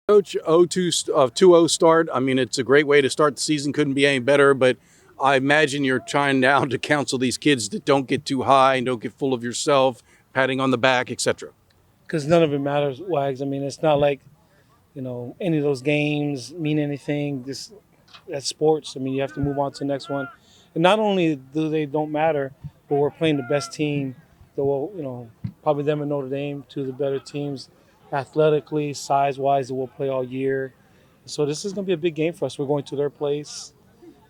Coach, 2-0 start. I mean, it's a great way to start the season. Couldn't be any better. But I imagine you're trying now to counsel these kids that don't get too high and don't get full of yourself, patting on the back, etc. Because none of it matters, Wags. I mean, it's not like any of those games mean anything. This That's sports. I mean, you have to move on to the next one. And not only do they don't matter, but we're playing the best team. The will probably them and Notre Dame, two of the better teams, athletically, size wise, that we'll play all year. So this is going to be a big game for us. We're going to their place.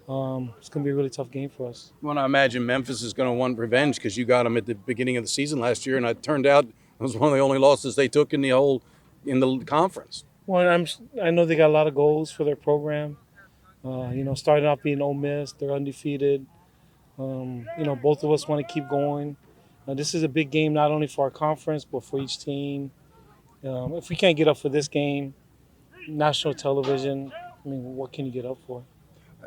It's going to be a really tough game for us. Well, I imagine Memphis is going to want revenge because you got them at the beginning of the season last year, and it turned out it was one of the only losses they took in the conference. Well, I know they got a lot of goals for their program. Starting off being Ole Miss, they're undefeated. Both of us want to keep going. This is a big game not only for our conference but for each team. If we can't get up for this game, national television, I mean, what can you get up for?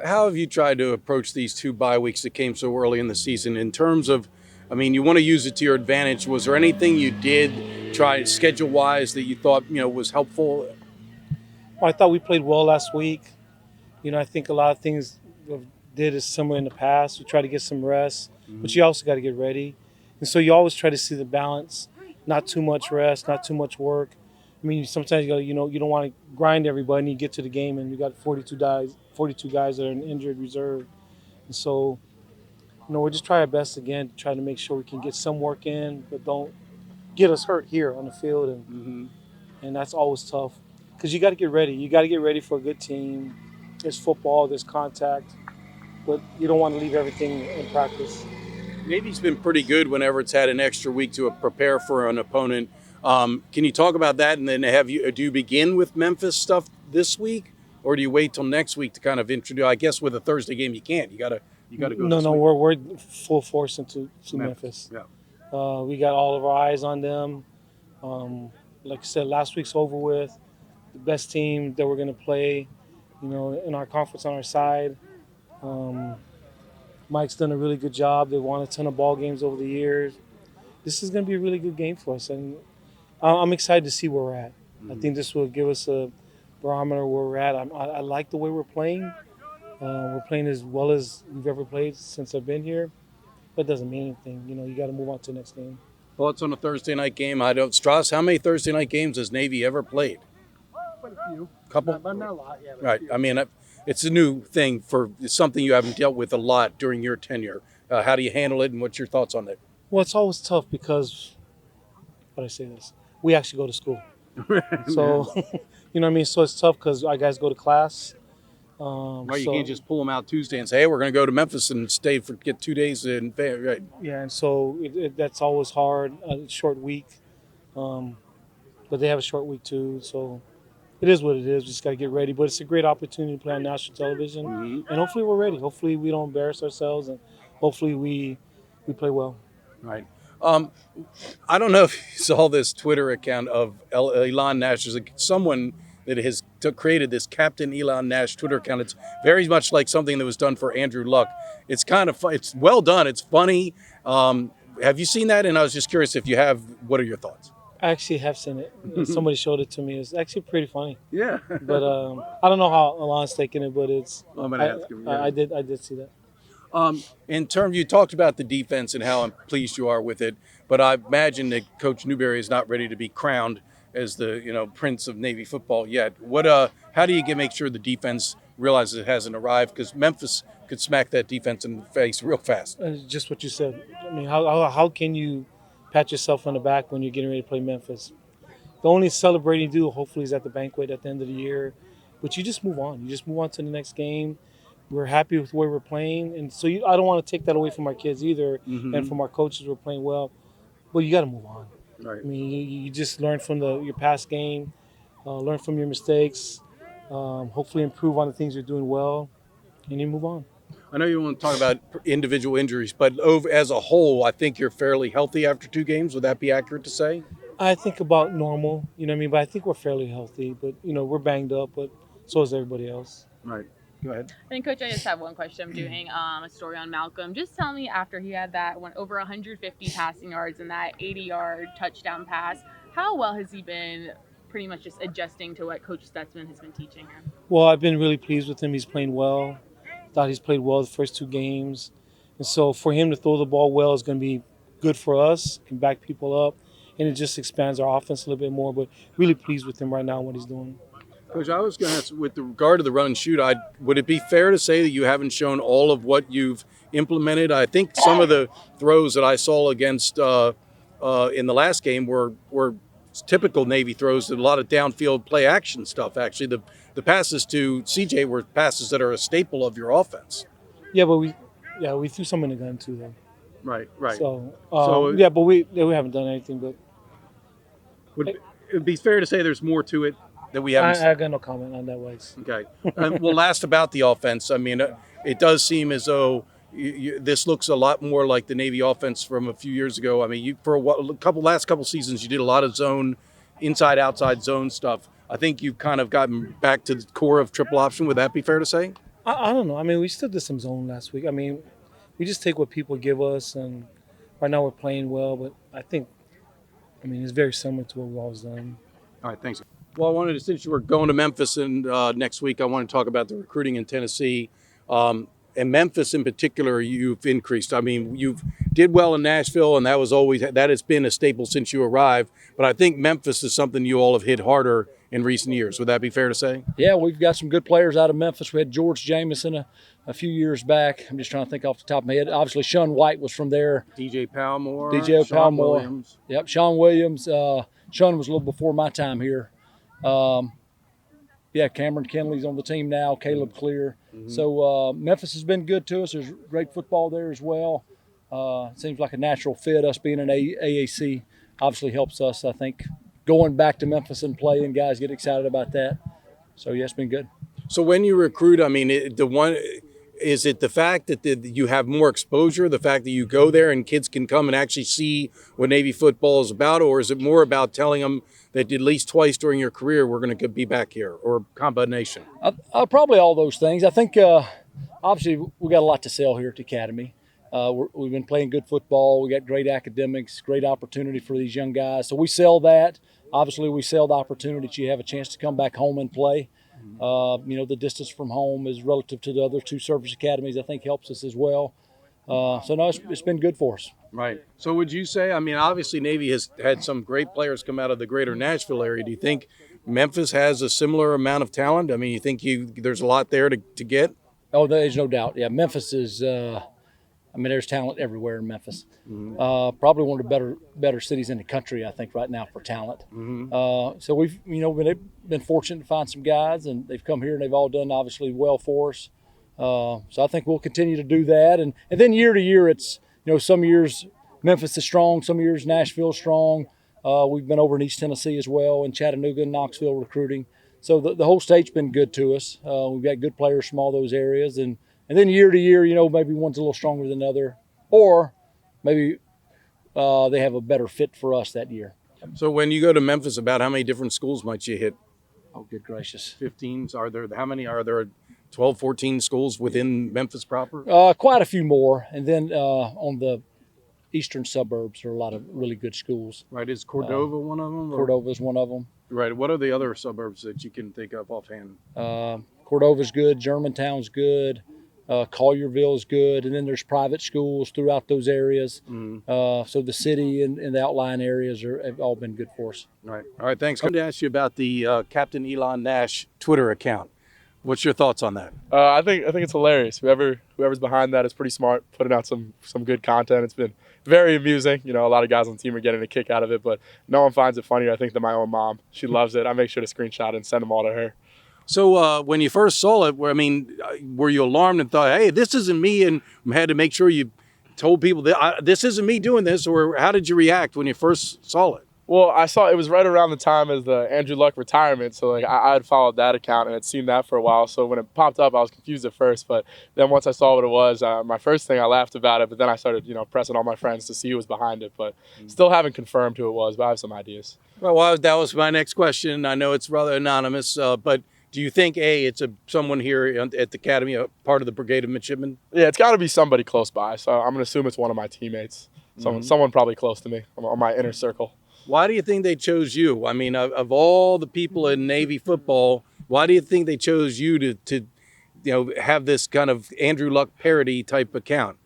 How have you tried to approach these two bye weeks that came so early in the season in terms of, I mean, you want to use it to your advantage. Was there anything you did try schedule-wise that you thought, was helpful? Well, I thought we played well last week. I think a lot of things we did is similar in the past. We try to get some rest, but you also got to get ready. And so you always try to see the balance, not too much rest, not too much work. I mean, sometimes you don't want to grind everybody and you get to the game and you got 42 guys that are in injured reserve. And so, we'll just try our best again to try to make sure we can get some work in, but don't get us hurt here on the field. And that's always tough because you got to get ready. You got to get ready for a good team. There's football, there's contact, but you don't want to leave everything in practice. Navy's been pretty good whenever it's had an extra week to prepare for an opponent. Can you talk about that? And then do you begin with Memphis stuff this week, or do you wait till next week to kind of introduce? I guess with a Thursday game, you can't. You gotta go. No, we're full force into Memphis. Yeah. We got all of our eyes on them. Like I said, last week's over with. The best team that we're going to play, in our conference on our side. Mike's done a really good job. They've won a ton of ball games over the years. This is going to be a really good game for us, and I'm excited to see where we're at. I think this will give us a barometer where we're at. I like the way we're playing. We're playing as well as we've ever played since I've been here, but it doesn't mean anything. You got to move on to the next game. Well, it's on a Thursday night game. Strauss, how many Thursday night games has Navy ever played? Quite a few. Couple? Not a lot, yeah. Right. I mean, it's a new thing it's something you haven't dealt with a lot during your tenure. How do you handle it, and what's your thoughts on it? Well, it's always tough because, how do I say this? We actually go to school. So, you know what I mean? So it's tough because our guys go to class. Right, you can't just pull them out Tuesday and say, hey, we're going to go to Memphis and get 2 days in. Right. Yeah, and so that's always hard, a short week. But they have a short week too, so it is what it is. We just got to get ready. But it's a great opportunity to play on national television. And hopefully we're ready. Hopefully we don't embarrass ourselves, and hopefully we play well. Right. I don't know if you saw this Twitter account of Elon Nash. There's someone that has created this Captain Elon Nash Twitter account. It's very much like something that was done for Andrew Luck. It's kind of fun. It's well done. It's funny. Have you seen that? And I was just curious if you have. What are your thoughts? I actually have seen it. Somebody showed it to me. It's actually pretty funny. Yeah. But I don't know how Elon's taking it, but it's. I'm gonna ask him. Yeah. I did see that. In terms, you talked about the defense and how pleased you are with it, but I imagine that Coach Newberry is not ready to be crowned as the Prince of Navy football yet. How do you make sure the defense realizes it hasn't arrived? Because Memphis could smack that defense in the face real fast. Just what you said. I mean, how can you pat yourself on the back when you're getting ready to play Memphis? The only celebrating you do, hopefully, is at the banquet at the end of the year. But you just move on. You just move on to the next game. We're happy with the way we're playing. And so I don't want to take that away from our kids either, and from our coaches. We're playing well. But you got to move on. Right. I mean, you just learn from your past game, learn from your mistakes, hopefully improve on the things you're doing well, and you move on. I know you want to talk about individual injuries, but as a whole, I think you're fairly healthy after 2 games. Would that be accurate to say? I think about normal, you know what I mean? But I think we're fairly healthy. But, we're banged up, but so is everybody else. Right. Go ahead. And Coach, I just have one question. I'm doing a story on Malcolm. Just tell me, after he had went over 150 passing yards and that 80-yard touchdown pass, how well has he been pretty much just adjusting to what Coach Stutzman has been teaching him? Well, I've been really pleased with him. He's playing well. Thought he's played well the first 2 games. And so for him to throw the ball well is going to be good for us, can back people up, and it just expands our offense a little bit more. But really pleased with him right now and what he's doing. Coach, I was going to ask, with regard to the run and shoot, would it be fair to say that you haven't shown all of what you've implemented? I think some of the throws that I saw against in the last game were typical Navy throws, a lot of downfield play action stuff. Actually, the passes to CJ were passes that are a staple of your offense. Yeah, but we threw some in the gun too, though. Right. So, So- but we haven't done anything. But Would it be fair to say there's more to it that we haven't? I got no comment on that, Wags. Okay. Well, last about the offense. I mean, it does seem as though this looks a lot more like the Navy offense from a few years ago. I mean, for last couple seasons, you did a lot of zone, inside, outside zone stuff. I think you've kind of gotten back to the core of triple option. Would that be fair to say? I don't know. I mean, we still did some zone last week. I mean, we just take what people give us, and right now we're playing well. But I think, it's very similar to what we've always done. All right, thanks. Well, I wanted to, since you were going to Memphis and next week, I want to talk about the recruiting in Tennessee. And Memphis in particular, you've increased. I mean, you've did well in Nashville, and that has been a staple since you arrived. But I think Memphis is something you all have hit harder in recent years. Would that be fair to say? Yeah, we've got some good players out of Memphis. We had George Jameson a few years back. I'm just trying to think off the top of my head. Obviously, Sean White was from there. DJ Palmore. DJ Sean Palmore. Williams. Yep, Sean Williams. Sean was a little before my time here. Cameron Kenley's on the team now. Caleb Clear. Mm-hmm. So Memphis has been good to us. There's great football there as well. It seems like a natural fit. Us being an AAC obviously helps us, I think, going back to Memphis and playing. Guys get excited about that. So, yeah, it's been good. So when you recruit, I mean, is it the fact that you have more exposure, the fact that you go there and kids can come and actually see what Navy football is about, or is it more about telling them that at least twice during your career we're going to be back here, or combination? Probably all those things. I think obviously we got a lot to sell here at the Academy. We've been playing good football. We got great academics, great opportunity for these young guys. So we sell that. Obviously, we sell the opportunity that you have a chance to come back home and play. The distance from home is relative to the other 2 service academies, I think helps us as well. It's been good for us. Right. So would you say, I mean, obviously Navy has had some great players come out of the greater Nashville area. Do you think Memphis has a similar amount of talent? I mean, you think there's a lot there to get? Oh, there's no doubt. Yeah, Memphis is there's talent everywhere in Memphis. Mm-hmm. Probably one of the better cities in the country, I think, right now for talent. Mm-hmm. So we've been fortunate to find some guys, and they've come here and they've all done obviously well for us. So I think we'll continue to do that, and then year to year, it's some years Memphis is strong, some years Nashville is strong. We've been over in East Tennessee as well, in Chattanooga and Knoxville recruiting. So the whole state's been good to us. We've got good players from all those areas, and then year to year, maybe one's a little stronger than the other, or maybe they have a better fit for us that year. So when you go to Memphis, about how many different schools might you hit? Oh, good gracious. 15? How many are there? 12, 14 schools within Memphis proper? Quite a few more. And then on the eastern suburbs, there are a lot of really good schools. Right. Is Cordova one of them? Cordova is one of them. Right. What are the other suburbs that you can think of offhand? Cordova's good. Germantown's good. Collierville is good. And then there's private schools throughout those areas. Mm-hmm. So the city and the outlying areas have all been good for us. Right. All right. Thanks. I wanted to ask you about the Captain Elon Nash Twitter account. What's your thoughts on that? I think it's hilarious. Whoever's behind that is pretty smart, putting out some good content. It's been very amusing. A lot of guys on the team are getting a kick out of it, but no one finds it funnier, I think, than my own mom. She loves it. I make sure to screenshot and send them all to her. So when you first saw it, were you alarmed and thought, hey, this isn't me, and had to make sure you told people that this isn't me doing this, or how did you react when you first saw it? Well, I saw it was right around the time as the Andrew Luck retirement, so I had followed that account and had seen that for a while. So when it popped up, I was confused at first, but then once I saw what it was, my first thing I laughed about it, but then I started pressing all my friends to see who was behind it, but still haven't confirmed who it was, but I have some ideas. Well, that was my next question. I know it's rather anonymous, but do you think it's someone here at the Academy, a part of the Brigade of Midshipmen? Yeah, it's got to be somebody close by, so I'm going to assume it's one of my teammates, someone probably close to me, on my inner circle. Why do you think they chose you? I mean, of all the people in Navy football, why do you think they chose you to have this kind of Andrew Luck parody type account?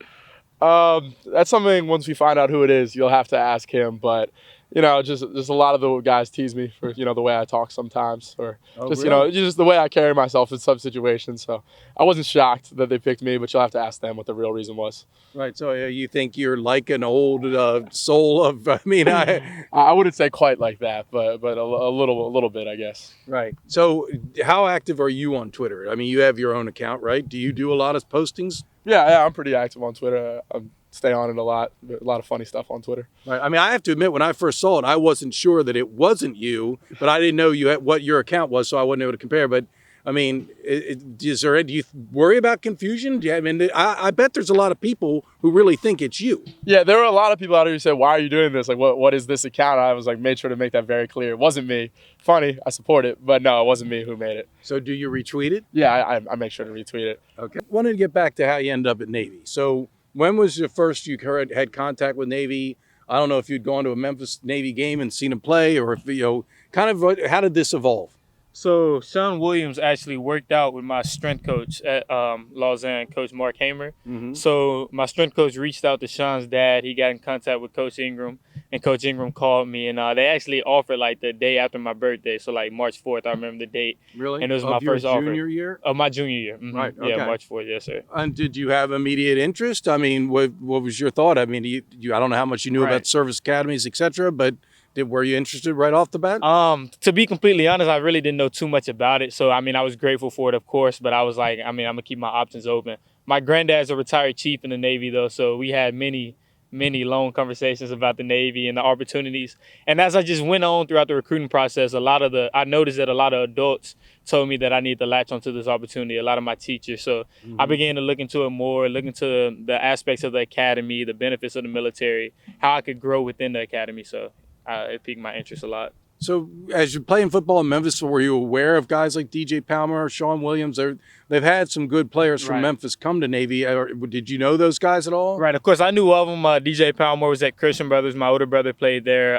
That's something once we find out who it is, you'll have to ask him. But just a lot of the guys tease me for the way I talk sometimes, or really? just the way I carry myself in some situations. So I wasn't shocked that they picked me, but you'll have to ask them what the real reason was. Right. So you think you're like an old soul of? I mean, I wouldn't say quite like that, but a little bit, I guess. Right. So how active are you on Twitter? I mean, you have your own account, right? Do you do a lot of postings? Yeah, I'm pretty active on Twitter. I stay on it a lot of funny stuff on Twitter. Right. I mean, I have to admit, when I first saw it, I wasn't sure that it wasn't you, but I didn't know what your account was, so I wasn't able to compare. But I mean, do you worry about confusion? I bet there's a lot of people who really think it's you. Yeah, there were a lot of people out here who said, "Why are you doing this? Like, what is this account?" I was like, made sure to make that very clear. It wasn't me. Funny, I support it, but no, it wasn't me who made it. So do you retweet it? Yeah, I make sure to retweet it. Okay. Wanted to get back to how you ended up at Navy. So when was the first you had contact with Navy? I don't know if you'd gone to a Memphis Navy game and seen them play, or if kind of how did this evolve? So Sean Williams actually worked out with my strength coach at Lausanne, Coach Mark Hamer. Mm-hmm. So my strength coach reached out to Sean's dad. He got in contact with Coach Ingram, and Coach Ingram called me, and they actually offered like the day after my birthday, so like March 4th. I remember the date. Really? And it was Of my your first offer. junior year? Of my junior year. Mhm. Right, Yeah, okay. March 4th. Yes, sir. And did you have immediate interest? I mean, what was your thought? I mean, I don't know how much you knew Right. about service academies, etc., but were you interested right off the bat? To be completely honest, I really didn't know too much about it. So, I mean, I was grateful for it, of course, but I was like, I mean, I'm going to keep my options open. My granddad's a retired chief in the Navy, though, so we had many long conversations about the Navy and the opportunities. And as I just went on throughout the recruiting process, I noticed that a lot of adults told me that I need to latch onto this opportunity, a lot of my teachers. So I began to look into it more, look into the aspects of the academy, the benefits of the military, how I could grow within the academy. So it piqued my interest a lot. So as you're playing football in Memphis, were you aware of guys like DJ Palmer, Sean Williams? They've had some good players from Right. Memphis come to Navy. Did you know those guys at all? Right, of course, I knew of them. DJ Palmer was at Christian Brothers. My older brother played there.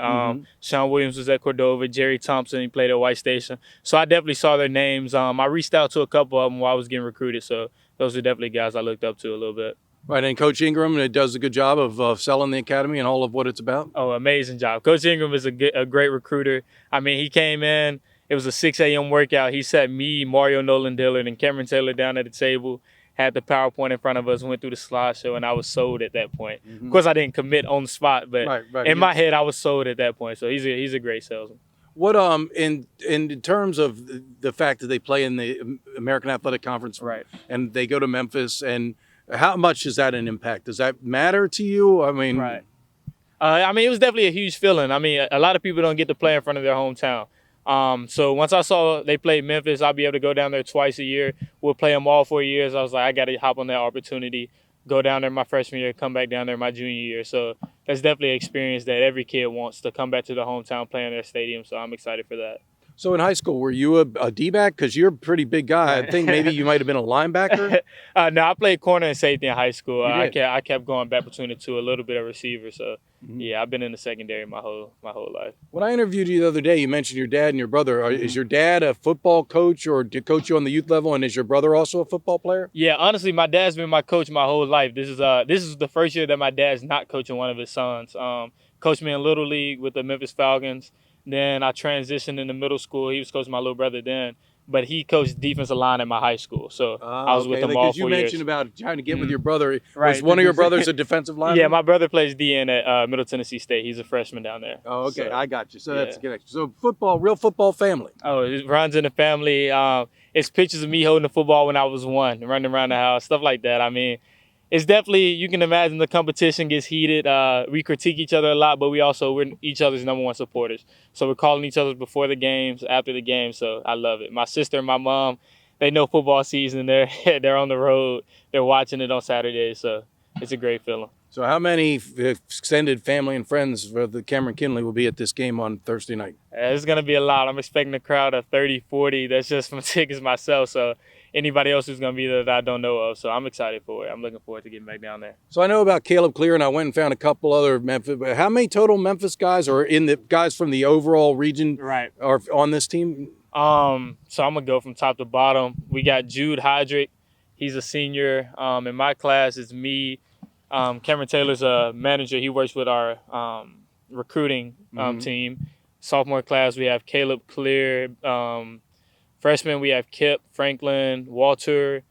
Sean Williams was at Cordova. Jerry Thompson, he played at White Station. So I definitely saw their names. I reached out to a couple of them while I was getting recruited. So those are definitely guys I looked up to a little bit. Right, and Coach Ingram does a good job of selling the academy and all of what it's about. Oh, amazing job. Coach Ingram is a great recruiter. I mean, he came in. It was a 6 a.m. workout. He sat me, Mario Nolan Dillard, and Cameron Taylor down at the table, had the PowerPoint in front of us, went through the slideshow, and I was sold at that point. Of course, I didn't commit on the spot, but Right. in my head, I was sold at that point. So he's a great salesman. What in terms of the fact that they play in the American Athletic Conference, Right. and they go to Memphis, and how much is that an impact? Does that matter to you? I mean, Right. I mean, it was definitely a huge feeling. I mean, a lot of people don't get to play in front of their hometown. So once I saw they played Memphis, I'll be able to go down there twice a year. We'll play them all 4 years. I was like, I got to hop on that opportunity, go down there my freshman year, come back down there my junior year. So that's definitely an experience that every kid wants, to come back to the hometown, play in their stadium. So I'm excited for that. So in high school, were you a D-back? Because you're a pretty big guy. I think maybe you might have been a linebacker. No, I played corner and safety in high school. You did? I kept going back between the two, a little bit of receiver. So yeah, I've been in the secondary my whole life. When I interviewed you the other day, you mentioned your dad and your brother. Is your dad a football coach, or did coach you on the youth level? And is your brother also a football player? Yeah, honestly, my dad's been my coach my whole life. This is the first year that my dad's not coaching one of his sons. Coached me in Little League with the Memphis Falcons. Then I transitioned into middle school. He was coaching my little brother then, but he coached defensive line at my high school. So I was with him all 4 you years. mentioned about trying to get with your brother. Right. Was one of your brothers a defensive lineman? Yeah, my brother plays DN at Middle Tennessee State. He's a freshman down there. Oh, okay. So, I got you. So yeah. that's a connection. So football, real football family. Oh, it runs in the family. It's pictures of me holding the football when I was one, running around the house, stuff like that. I mean, it's definitely, you can imagine the competition gets heated. We critique each other a lot, but we're each other's number one supporters. So we're calling each other before the games, after the game. So I love it. My sister and my mom, they know football season. They're on the road. They're watching it on Saturdays. So it's a great feeling. So how many extended family and friends for the Cameron Kinley will be at this game on Thursday night? It's going to be a lot. I'm expecting a crowd of 30, 40. That's just from tickets myself. So anybody else who's gonna be there that I don't know of. So I'm excited for it. I'm looking forward to getting back down there. So I know about Caleb Clear, and I went and found a couple other Memphis. But how many total Memphis guys, or in the guys from the overall region, Right. are on this team? So I'm gonna go from top to bottom. We got Jude Hodrick. He's a senior. In my class, it's me. Cameron Taylor's a manager. He works with our recruiting team. Sophomore class, we have Caleb Clear. Freshman, we have Kip Franklin, Walter,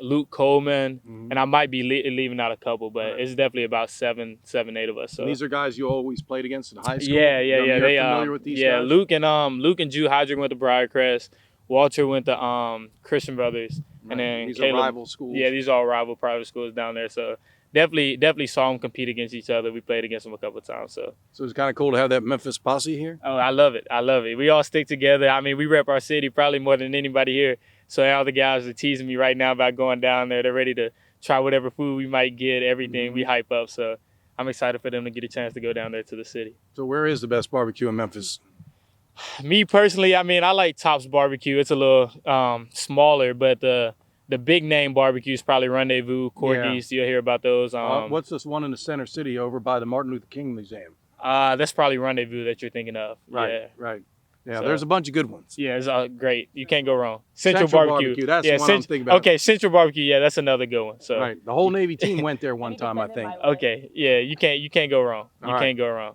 Luke Coleman, and I might be leaving out a couple, but it's definitely about seven, 8 of us. So And these are guys you always played against in high school. yeah. You're They familiar with these guys? Luke and Jude Hodrick went to Briarcrest. Walter went to Christian Brothers, and then these Caleb, are rival schools. Yeah, these are all rival private schools down there. So definitely saw them compete against each other. We played against them a couple of times. So it's kind of cool to have that Memphis posse here. oh, I love it. We all stick together. I mean, we rep our city probably more than anybody here. So all the guys are teasing me right now about going down there. They're ready to try whatever food we might get, everything. We hype up. So I'm excited for them to get a chance to go down there to the city. So where is the best barbecue in Memphis? Me personally, I mean, I like Tops Barbecue. It's a little smaller, but the big name barbecue is probably Rendezvous, Corky's. You'll hear about those. What's this one in the center city over by the Martin Luther King Museum? That's probably Rendezvous that you're thinking of. Yeah. Right. Yeah, So- there's a bunch of good ones. Yeah, it's great. You can't go wrong. Central Barbecue, that's the one I'm thinking about. Okay, Central Barbecue. Yeah, that's another good one. So Right. The whole Navy team went there one time, I think. okay, yeah, you can't go wrong. You All right. can't go wrong.